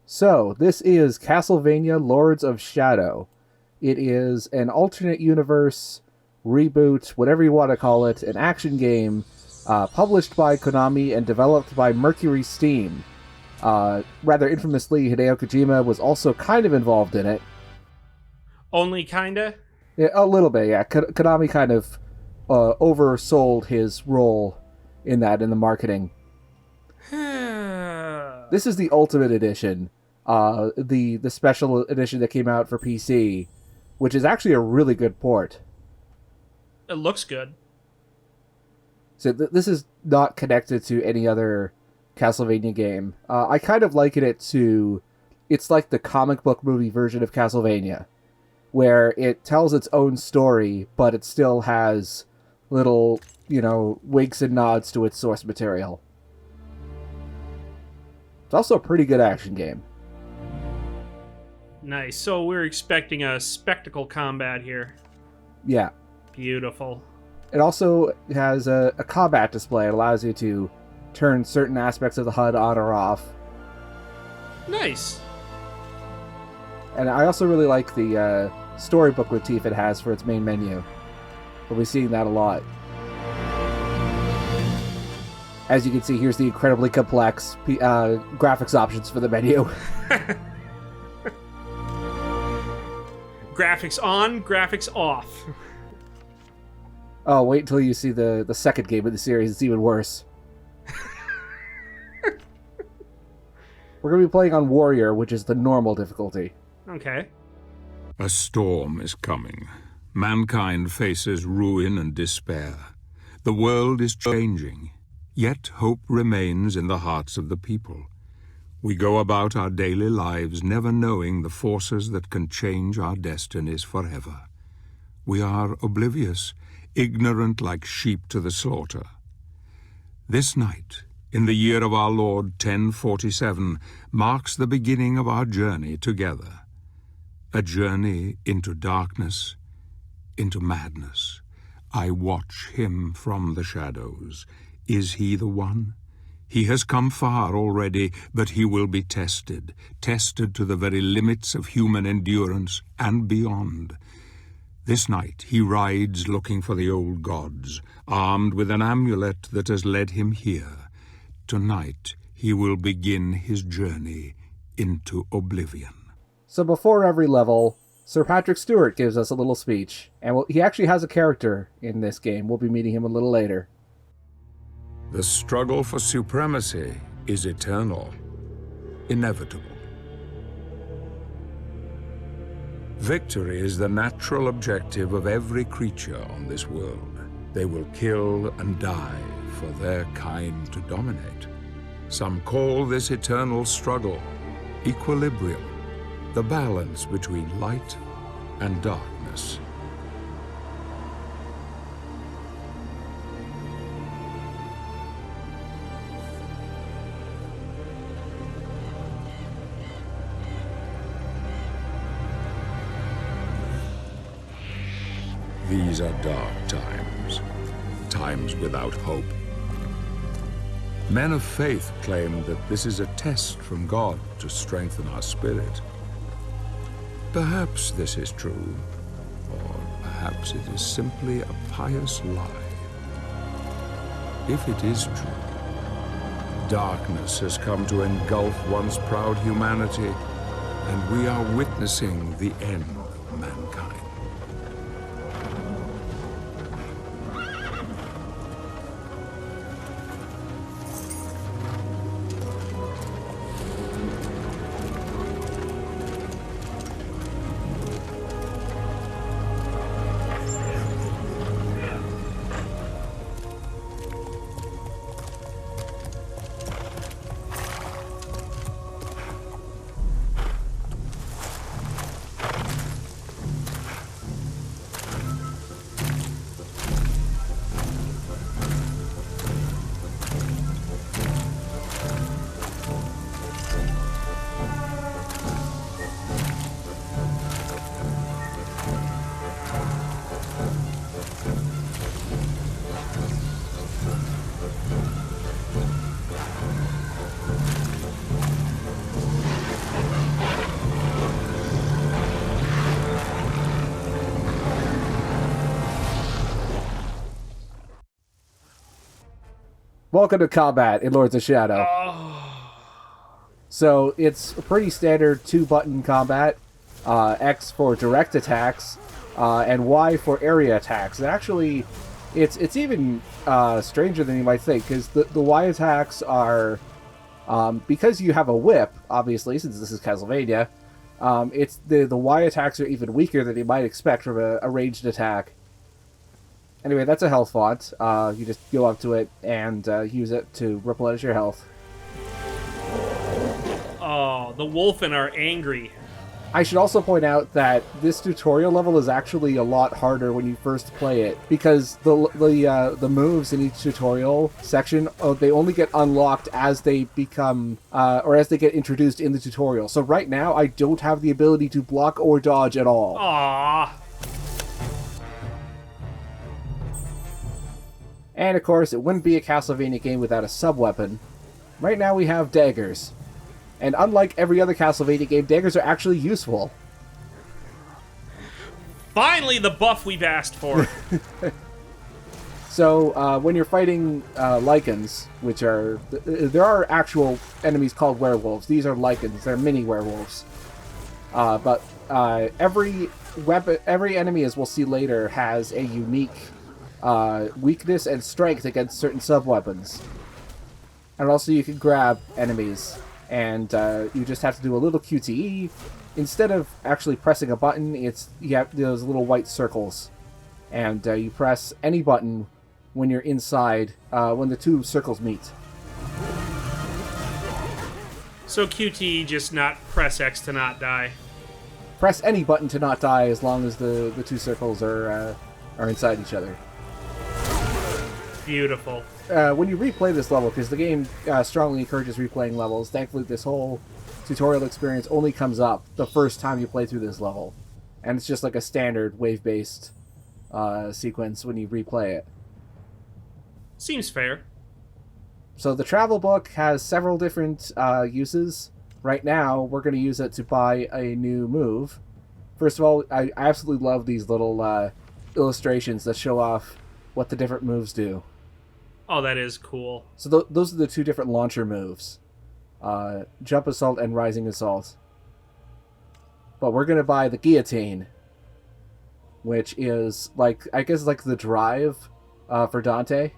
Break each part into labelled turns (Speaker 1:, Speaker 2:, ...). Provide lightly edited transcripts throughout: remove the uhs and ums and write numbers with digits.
Speaker 1: So, this is Castlevania Lords of Shadow. It is an alternate universe, reboot, whatever you want to call it, an action game published by Konami and developed by Mercury Steam. Rather infamously, Hideo Kojima was also kind of involved in it.
Speaker 2: Only kinda?
Speaker 1: Yeah, a little bit, yeah. Konami kind of oversold his role in the marketing. This is the Ultimate Edition, the special edition that came out for PC, which is actually a really good port.
Speaker 2: It looks good.
Speaker 1: So this is not connected to any other Castlevania game. I kind of liken it to... It's like the comic book movie version of Castlevania, where it tells its own story, but it still has little, winks and nods to its source material. It's also a pretty good action game.
Speaker 2: Nice. So we're expecting a spectacle combat here.
Speaker 1: Yeah.
Speaker 2: Beautiful.
Speaker 1: It also has a combat display. It allows you to turn certain aspects of the HUD on or off.
Speaker 2: Nice.
Speaker 1: And I also really like the storybook motif it has for its main menu. We'll be seeing that a lot. As you can see, here's the incredibly complex graphics options for the menu.
Speaker 2: Graphics on, graphics off.
Speaker 1: Oh, wait until you see the second game of the series. It's even worse. We're going to be playing on Warrior, which is the normal difficulty.
Speaker 2: Okay.
Speaker 3: A storm is coming. Mankind faces ruin and despair. The world is changing, yet hope remains in the hearts of the people. We go about our daily lives never knowing the forces that can change our destinies forever. We are oblivious, ignorant like sheep to the slaughter. This night, in the year of our Lord 1047, marks the beginning of our journey together. A journey into darkness, into madness. I watch him from the shadows. Is he the one? He has come far already, but he will be tested to the very limits of human endurance and beyond. This night he rides looking for the old gods, armed with an amulet that has led him here. Tonight he will begin his journey into oblivion.
Speaker 1: So before every level, Sir Patrick Stewart gives us a little speech. And he actually has a character in this game. We'll be meeting him a little later.
Speaker 3: The struggle for supremacy is eternal, inevitable. Victory is the natural objective of every creature on this world. They will kill and die for their kind to dominate. Some call this eternal struggle equilibrium, the balance between light and darkness. These are dark times, times without hope. Men of faith claim that this is a test from God to strengthen our spirit. Perhaps this is true, or perhaps it is simply a pious lie. If it is true, darkness has come to engulf once proud humanity, and we are witnessing the end of mankind.
Speaker 1: Welcome to combat in Lords of Shadow. So it's a pretty standard 2-button combat. X for direct attacks, and Y for area attacks. And actually, it's even stranger than you might think, because the Y attacks are, because you have a whip, obviously, since this is Castlevania, it's the Y attacks are even weaker than you might expect from a ranged attack. Anyway, that's a health font. You just go up to it and use it to replenish your health.
Speaker 2: Oh, the Wolfen are angry.
Speaker 1: I should also point out that this tutorial level is actually a lot harder when you first play it, because the moves in each tutorial section, they only get unlocked as they become, or as they get introduced in the tutorial. So right now, I don't have the ability to block or dodge at all.
Speaker 2: Aww.
Speaker 1: And of course, it wouldn't be a Castlevania game without a sub-weapon. Right now we have daggers. And unlike every other Castlevania game, daggers are actually useful.
Speaker 2: Finally, the buff we've asked for.
Speaker 1: So, when you're fighting Lycans, which are... there are actual enemies called werewolves. These are Lycans. They're mini werewolves. But every enemy, as we'll see later, has a unique weakness and strength against certain sub-weapons. And also you can grab enemies. And you just have to do a little QTE. Instead of actually pressing a button, you have those little white circles. And you press any button when you're inside, when the two circles meet.
Speaker 2: So QT, just not press X to not die.
Speaker 1: Press any button to not die as long as the two circles are inside each other.
Speaker 2: Beautiful.
Speaker 1: When you replay this level, because the game strongly encourages replaying levels, thankfully this whole tutorial experience only comes up the first time you play through this level. And it's just like a standard wave-based sequence when you replay it.
Speaker 2: Seems fair.
Speaker 1: So the travel book has several different uses. Right now, we're going to use it to buy a new move. First of all, I absolutely love these little illustrations that show off what the different moves do.
Speaker 2: Oh, that is cool.
Speaker 1: So those are the two different launcher moves. Jump Assault and Rising Assault. But we're going to buy the Guillotine, which is, like, I guess like the drive for Dante.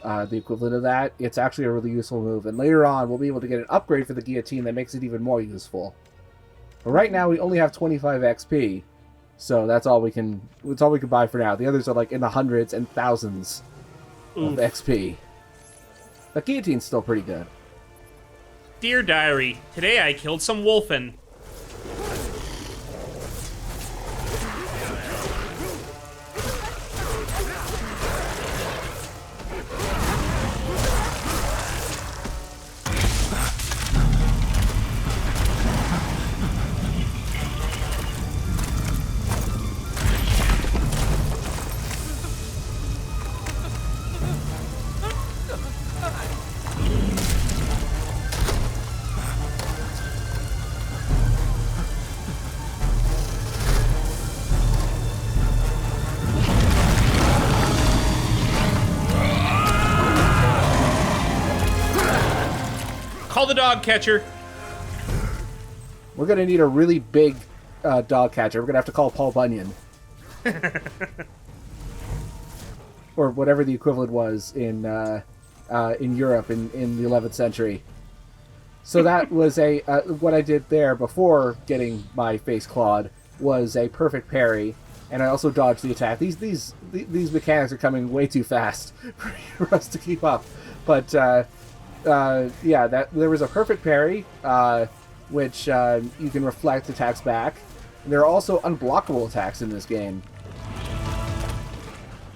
Speaker 1: The equivalent of that. It's actually a really useful move. And later on, we'll be able to get an upgrade for the Guillotine that makes it even more useful. But right now, we only have 25 XP. So that's all we can buy for now. The others are like in the hundreds and thousands of XP. The Guillotine's still pretty good.
Speaker 2: Dear Diary, today I killed some Wolfen. Call the dog catcher.
Speaker 1: We're going to need a really big dog catcher. We're going to have to call Paul Bunyan. Or whatever the equivalent was in Europe in the 11th century. So that was what I did there before getting my face clawed was a perfect parry, and I also dodged the attack. These mechanics are coming way too fast for us to keep up. But yeah, there was a perfect parry, which you can reflect attacks back. And there are also unblockable attacks in this game,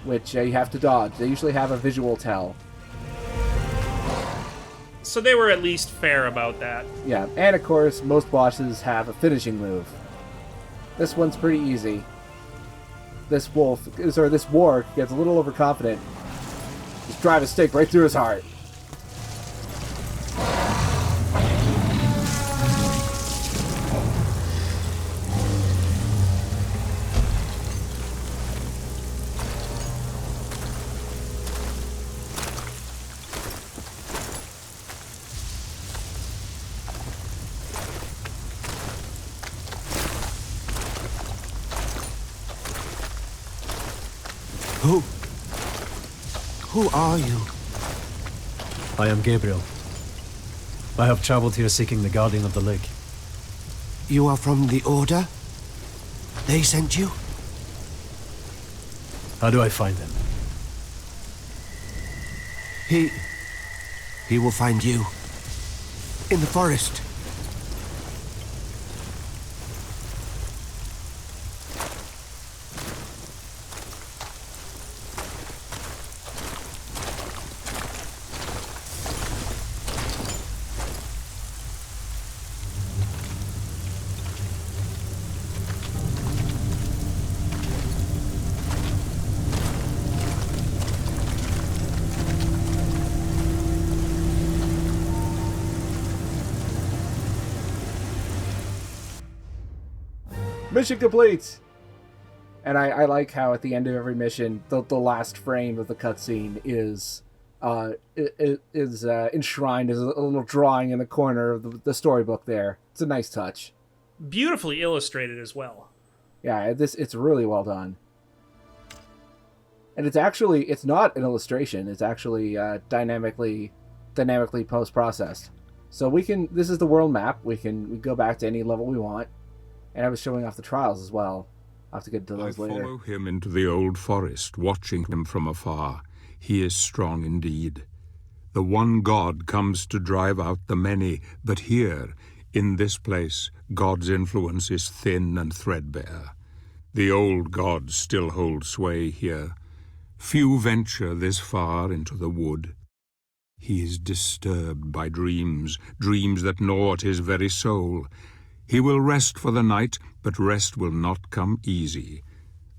Speaker 1: which you have to dodge. They usually have a visual tell.
Speaker 2: So they were at least fair about that.
Speaker 1: Yeah, and of course, most bosses have a finishing move. This one's pretty easy. This warg gets a little overconfident. Just drive a stake right through his heart.
Speaker 4: Who are you?
Speaker 5: I am Gabriel. I have traveled here seeking the Guardian of the Lake.
Speaker 4: You are from the Order? They sent you?
Speaker 5: How do I find him?
Speaker 4: He will find you. In the forest.
Speaker 1: Mission complete! And I like how at the end of every mission, the last frame of the cutscene is enshrined as a little drawing in the corner of the storybook there. It's a nice touch.
Speaker 2: Beautifully illustrated as well.
Speaker 1: Yeah, it's really well done. And it's not an illustration, it's actually dynamically post-processed. So this is the world map, we go back to any level we want. And I was showing off the trials as well. I'll have to get to those later.
Speaker 3: I follow him into the old forest, watching him from afar. He is strong indeed. The one God comes to drive out the many, but here, in this place, God's influence is thin and threadbare. The old gods still hold sway here. Few venture this far into the wood. He is disturbed by dreams that gnaw at his very soul. He will rest for the night, but rest will not come easy.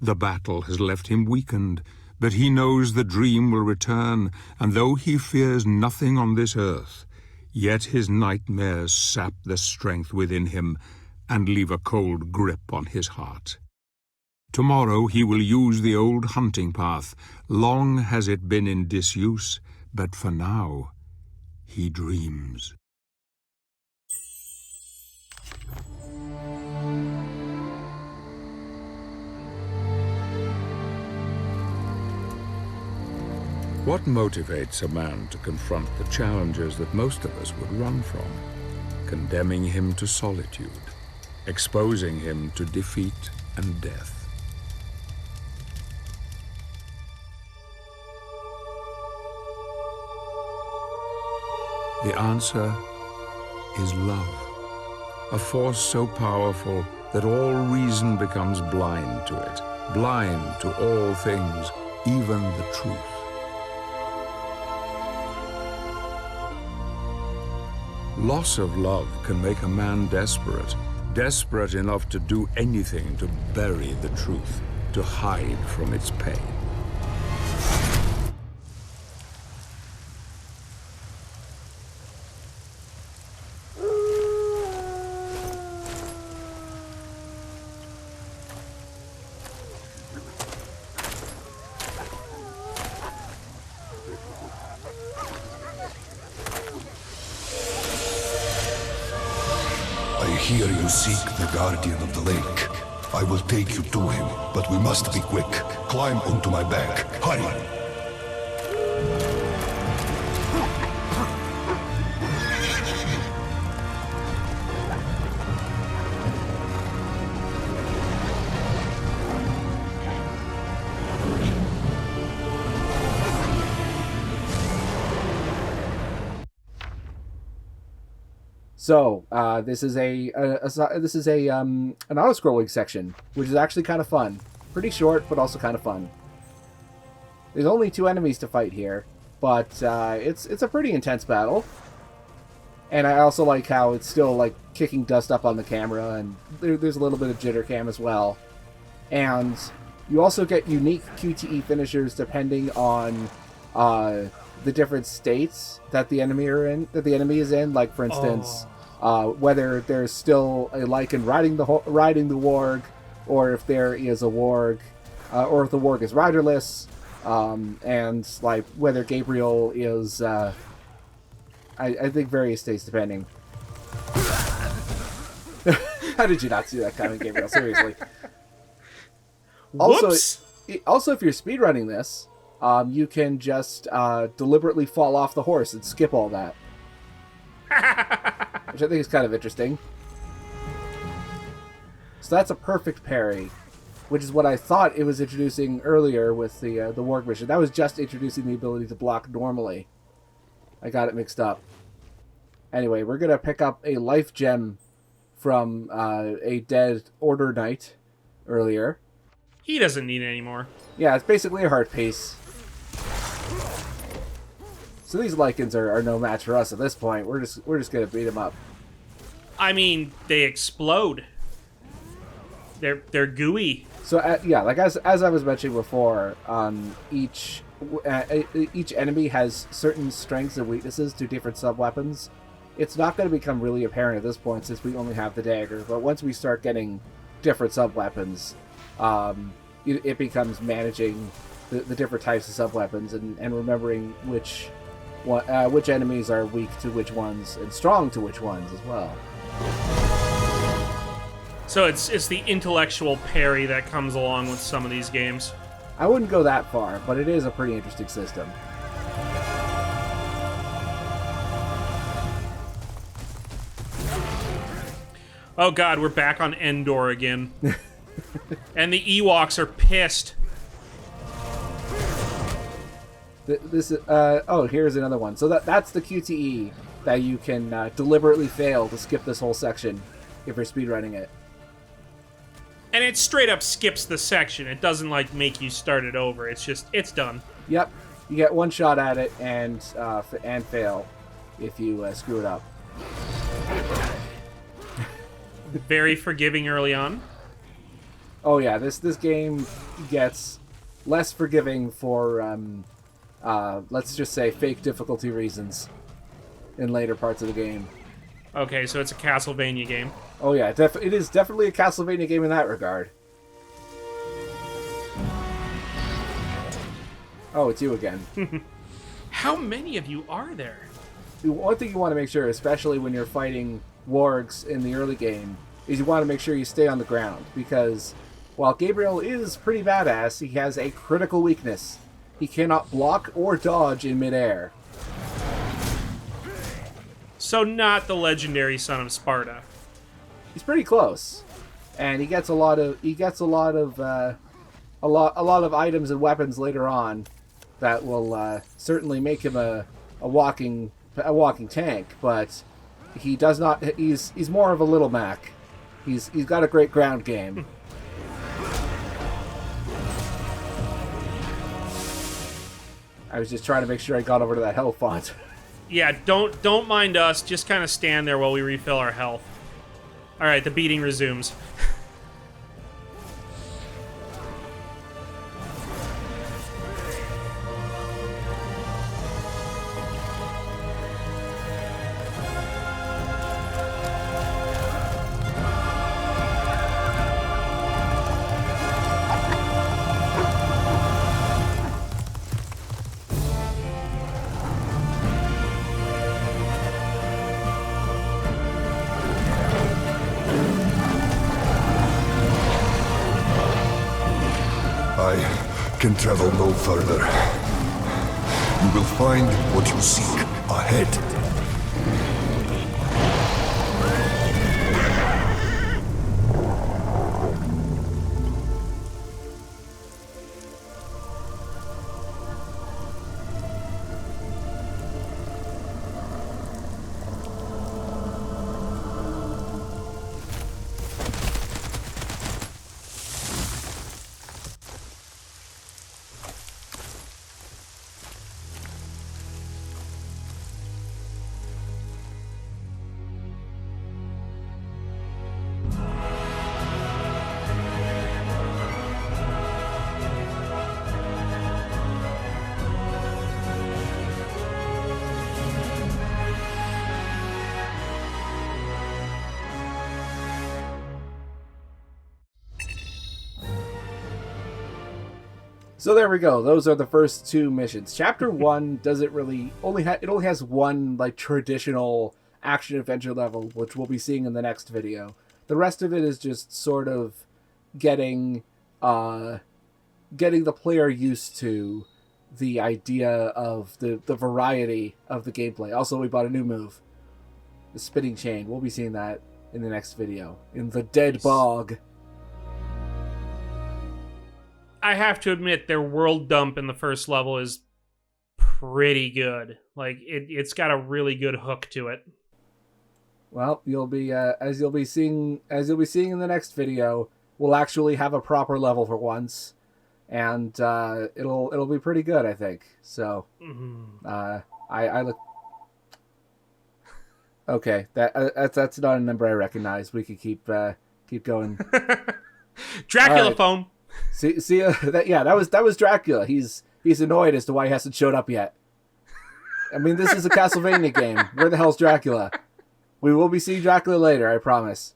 Speaker 3: The battle has left him weakened, but he knows the dream will return, and though he fears nothing on this earth, yet his nightmares sap the strength within him and leave a cold grip on his heart. Tomorrow he will use the old hunting path. Long has it been in disuse, but for now he dreams. What motivates a man to confront the challenges that most of us would run from? Condemning him to solitude, exposing him to defeat and death. The answer is love, a force so powerful that all reason becomes blind to it, blind to all things, even the truth. Loss of love can make a man desperate, desperate enough to do anything to bury the truth, to hide from its pain.
Speaker 6: I hear you seek the Guardian of the Lake. I will take you to him, but we must be quick. Climb onto my back. Hurry!
Speaker 1: So this is an auto-scrolling section, which is actually kind of fun. Pretty short, but also kind of fun. There's only 2 enemies to fight here, but it's a pretty intense battle. And I also like how it's still like kicking dust up on the camera, and there's a little bit of jitter cam as well. And you also get unique QTE finishers depending on the different states that the enemy is in. Like for instance, whether there's still a Lycan riding the warg, or if there is a warg, or if the warg is riderless, and like whether Gabriel is. I think various states depending. How did you not see that coming, Gabriel? Seriously. Also,
Speaker 2: Whoops.
Speaker 1: Also, if you're speedrunning this, you can just deliberately fall off the horse and skip all that. Which I think is kind of interesting. So that's a perfect parry, which is what I thought it was introducing earlier with the Warg mission. That was just introducing the ability to block normally. I got it mixed up. Anyway, we're going to pick up a life gem from a dead Order Knight earlier.
Speaker 2: He doesn't need it anymore.
Speaker 1: Yeah, it's basically a heart piece. So these Lycans are no match for us at this point. We're just going to beat them up.
Speaker 2: I mean, they explode. They're gooey.
Speaker 1: So yeah, like as I was mentioning before, each enemy has certain strengths and weaknesses to different sub-weapons. It's not going to become really apparent at this point since we only have the dagger, but once we start getting different sub-weapons, it becomes managing the different types of sub-weapons and remembering which enemies are weak to which ones and strong to which ones as well.
Speaker 2: So it's the intellectual parry that comes along with some of these games.
Speaker 1: I wouldn't go that far, but it is a pretty interesting system.
Speaker 2: Oh god, we're back on Endor again. And the Ewoks are pissed.
Speaker 1: Here's another one. So that's the QTE that you can deliberately fail to skip this whole section if you're speedrunning it.
Speaker 2: And it straight up skips the section. It doesn't, like, make you start it over. It's just, it's done.
Speaker 1: Yep. You get one shot at it and fail if you screw it up.
Speaker 2: Very forgiving early on.
Speaker 1: Oh yeah, this game gets less forgiving for let's just say fake difficulty reasons in later parts of the game.
Speaker 2: Okay, so it's a Castlevania game.
Speaker 1: Oh yeah, it is definitely a Castlevania game in that regard. Oh, it's you again.
Speaker 2: How many of you are there?
Speaker 1: One thing you want to make sure, especially when you're fighting wargs in the early game, is you want to make sure you stay on the ground, because while Gabriel is pretty badass, he has a critical weakness. He cannot block or dodge in midair.
Speaker 2: So not the legendary son of Sparta.
Speaker 1: He's pretty close, and he gets a lot of items and weapons later on that will certainly make him a walking tank. But he does not. He's more of a little Mac. He's got a great ground game. I was just trying to make sure I got over to that health font.
Speaker 2: Yeah, don't mind us. Just kind of stand there while we refill our health. All right, the beating resumes.
Speaker 6: I can travel no further. You will find what you seek ahead.
Speaker 1: So there we go. Those are the first two missions. Chapter 1 doesn't really only has one like traditional action adventure level, which we'll be seeing in the next video. The rest of it is just sort of getting getting the player used to the idea of the variety of the gameplay. Also, we bought a new move, the spinning chain. We'll be seeing that in the next video, in the Dead Bog.
Speaker 2: I have to admit, their world dump in the first level is pretty good. Like, it's got a really good hook to it.
Speaker 1: Well, you'll be as you'll be seeing in the next video, we'll actually have a proper level for once, and it'll be pretty good, I think. So, I look. Okay, that's not a number I recognize. We could keep going.
Speaker 2: Dracula
Speaker 1: right.
Speaker 2: phone.
Speaker 1: See, that was Dracula. He's annoyed as to why he hasn't showed up yet. I mean, this is a Castlevania game. Where the hell's Dracula? We will be seeing Dracula later, I promise.